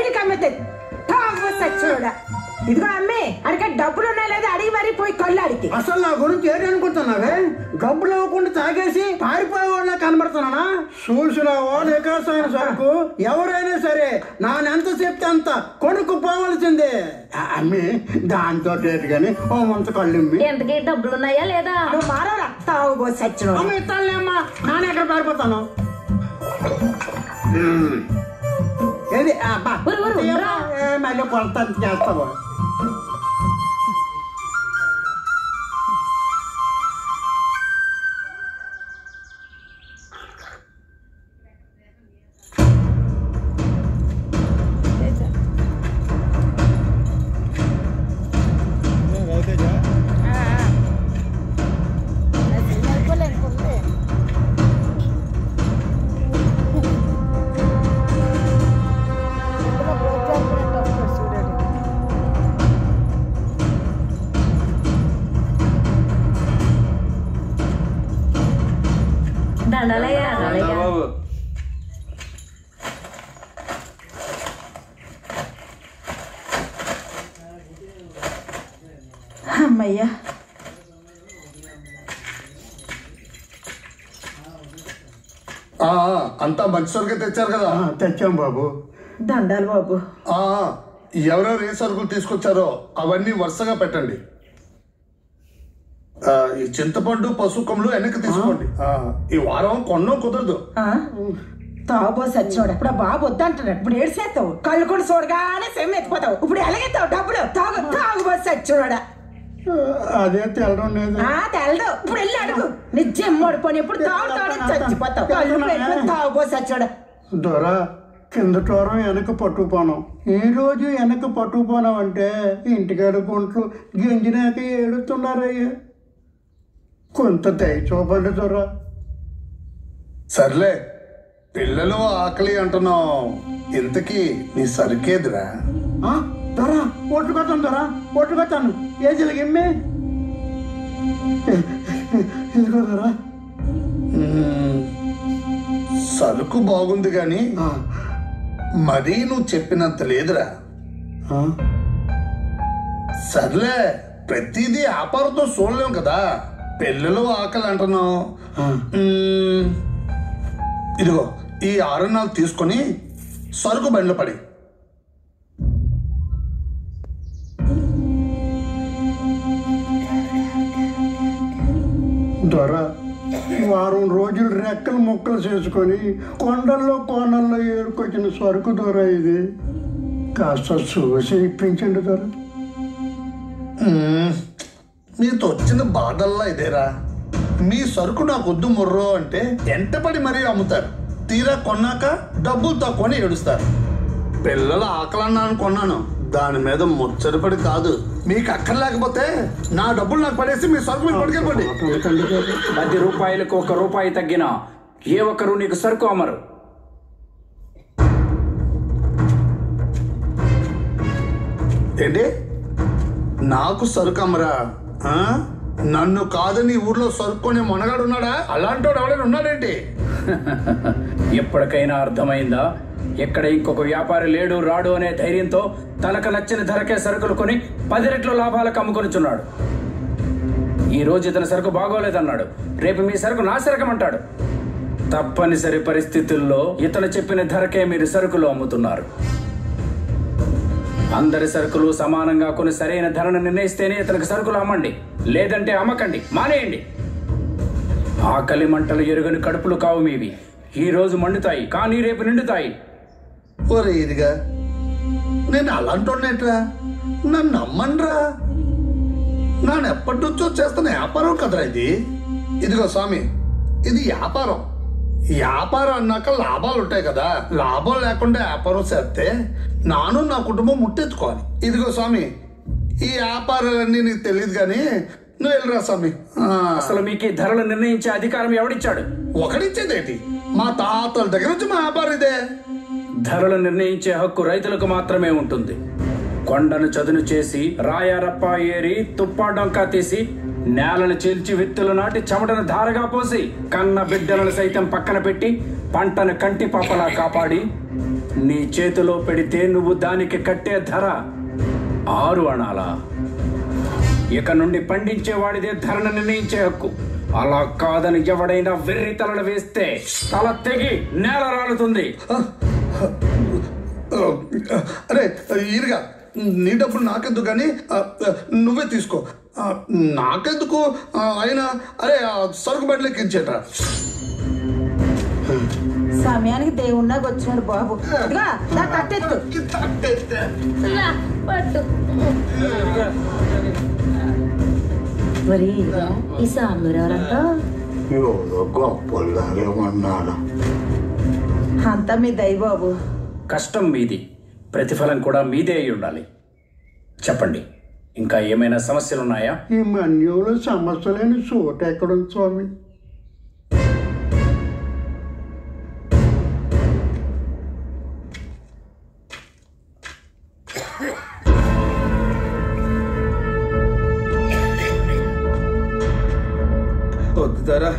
రైలుకి అమ్ముతుంది చూడ. ఇదిగో అమ్మి అడిగే డబ్బులు ఉన్నా లేదా అడిగి మరీ పోయి కొల్లాడికి. అసలు నా గురించి ఏంటి అనుకుంటున్నావే? డబ్బులు ఇవ్వకుండా తాగేసి పారిపోయేవాళ్ళ కనబడుతున్నానా? చూసినావో నికాసైన సరుకు ఎవరైనా సరే నానెంత చెప్తే అంత కొనుక్కుపోవలసిందే. అమ్మి దాంతో రేటు గాని ఓ మంత కళ్ళుమ్మి. ఎంతకీ డబ్బులు ఉన్నాయా లేదా? నువ్వు మారవరా తాగుబోసి సచ్చిన. అమ్మ ఇస్తానులేమ్మా, నాన్న ఎక్కడ పారిపోతాను. ఏది మళ్ళీ కొలత చేస్తావా? అమ్మయ్యా అంతా మంచి సరుకు తెచ్చారు కదా? తెచ్చాం బాబు. దండాలు బాబు. ఎవరెవరు ఏ సరుకులు తీసుకొచ్చారో అవన్నీ వరుసగా పెట్టండి. ఈ చింతపండు పసుకములు వెనక్కి తీసుకోండి. ఈ వారం కొన్నో కుదరదు. తాగుబోసి సచ్చినోడు ఇప్పుడు బాబు వద్దంటున్నాడు. ఇప్పుడు ఏడ్చేస్తావు, కళ్ళు కూడా చూడగానే సెమ్మె ఎత్తిపోతావు. ఇప్పుడు ఎలాగెత్తావు డబ్బులు? తాగుబోసి సచ్చినోడా. అదే తెలడం లేదు. తెలదు. ఇప్పుడు వెళ్ళి అడుగు. నిజం ఓడిపోయి ఇప్పుడు తాగుతాడని చచ్చిపోతావు. కళ్ళు పెట్టుకుని తాగుబోసి సచ్చినోడా. దొరా కిందటి వారం వెనక పట్టుకుపోనాం, ఈ రోజు వెనక పట్టుకుపోనాం అంటే ఇంటికాడ గుంట్లు గింజినాక ఏడుతున్నారయ్యా. కొంత దయ చూపండి దొరా. సర్లే, పిల్లలు ఆకలి అంటున్నావు, ఇంతకీ నీ సరికేదిరా? దొరా ఒట్టుకొస్తాను, దొరా ఒట్టుకొస్తాను. ఏజీలకి ఇమ్మే ఇదిగో దొరా. సరుకు బాగుంది గాని మరీ నువ్వు చెప్పినంత లేదురా. సర్లే, ప్రతిదీ వ్యాపారంతో చూడలేం కదా. పిల్లలు ఆకలి అంటున్నావు. ఇదిగో ఈ 6 తీసుకొని సరుకు బండ్లు పడి. దొర వారం రోజులు రెక్కలు ముక్కలు చేసుకొని కొండల్లో కోనల్లో ఏరుకొచ్చిన సరుకు దొర ఇది. కాస్త చూసి ఇప్పించండి దొర. మీతో వచ్చిన బాధల్లా ఇదేరా. మీ సరుకు నాకు వద్దు ముర్రో అంటే ఎంటపడి మరీ అమ్ముతారు. తీరా కొన్నాక డబ్బులు తక్కువని ఏడుస్తారు. పిల్లల ఆకలన్నాను కొన్నాను, దాని మీద ముచ్చటపడి కాదు. మీకు అక్కర్లేకపోతే నా డబ్బులు నాకు పడేసి మీ సరుకు మీరు పట్టుకెళ్ళండి. 10 రూపాయలకు 1 రూపాయి తగ్గినా ఏ ఒక్కరు నీకు సరుకు అమ్మరు. ఏంటి నాకు సరుకు అమ్మరా? నన్ను కాదని ఊర్లో సరుక్కునే మొనగాడు ఉన్నాడా? అలాంటి వాడు ఎవడైనా ఉన్నాడేంటి? ఎప్పటికైనా అర్థమైందా? ఎక్కడ ఇంకొక వ్యాపారి లేడు రాడు అనే ధైర్యంతో తనకు నచ్చిన ధరకే సరుకులు కొని 10 రెట్ల లాభాలకు అమ్ముకొనిచున్నాడు. ఈ రోజు ఇతని సరుకు బాగోలేదన్నాడు, రేపు మీ సరుకు నాశరకమంటాడు. తప్పనిసరి పరిస్థితుల్లో ఇతను చెప్పిన ధరకే మీరు సరుకులు అమ్ముతున్నారు. అందరి సరుకులు సమానంగా కొని సరైన ధరను నిర్ణయిస్తేనే ఇతనికి సరుకులు అమ్మండి, లేదంటే అమ్మకండి, మానేయండి. ఆకలి మంటలు ఎరుగని కడుపులు కావు మీవి. ఈ రోజు మండుతాయి కానీ రేపు నిండుతాయి. ఓరే ఇదిగా, నేను అలాంటోనేట్రా, నన్ను నమ్మన్రా. నేను ఎప్పటి నుంచో చేస్తున్న వ్యాపారం కదరా ఇది. ఇదిగో స్వామి, ఇది వ్యాపారం. వ్యాపారం అన్నాక లాభాలు ఉంటాయి కదా. లాభం లేకుండా వ్యాపారం చేస్తే నాను నా కుటుంబం ముట్టెత్తుకోవాలి. ఇదిగో స్వామి, ఈ వ్యాపారాలన్నీ నీకు తెలియదు కానీ నువ్వు వెళ్ళరా స్వామి. అసలు మీకు ధరలు నిర్ణయించే అధికారం ఎవడిచ్చాడు? ఒకడిచ్చేదేంటి? మా తాతల దగ్గర నుంచి మా వ్యాపారం ఇదే. ధరలు నిర్ణయించే హక్కు రైతులకు మాత్రమే ఉంటుంది. కొండను చదును చేసి రాయారప్ప ఏరి తుప్పా డొంకా తీసి నేలను చీల్చి విత్తులు నాటి చెమటను ధారగా పోసి కన్న బిడ్డలను సైతం పక్కన పెట్టి పంటను కంటి పాపలా కాపాడి నీ చేతిలో పెడితే నువ్వు దానికి కట్టే ధర 6 అణాలా? ఇక నుండి పండించేవాడిదే ధరను నిర్ణయించే హక్కు. అలా కాదని ఎవడైనా వెర్రి తలలు వేస్తే తల తెగి నేల రాలుతుంది. అరే ఈరుగా, నీ డబ్బులు నాకెందుకు కానీ నువ్వే తీసుకో. నాకెందుకు అయినా అరే సరుకు బండ్లకి ఇచ్చేట. సమయానికి దేవుణ్ణాకి వచ్చినాడు బాబు. ఇదిగా నా తట్టెత్తు. మరి ఈ సాంబూరు ఎవరంతా? గొప్పలాగేమన్నాను. అంతా మీ దయ బాబు. కష్టం మీది, ప్రతిఫలం కూడా మీదే అయి ఉండాలి. చెప్పండి, ఇంకా ఏమైనా సమస్యలున్నాయా? ఈ మన్యంలో సమస్యలేని చోటు ఎక్కడుంది స్వామి? వద్దుతారా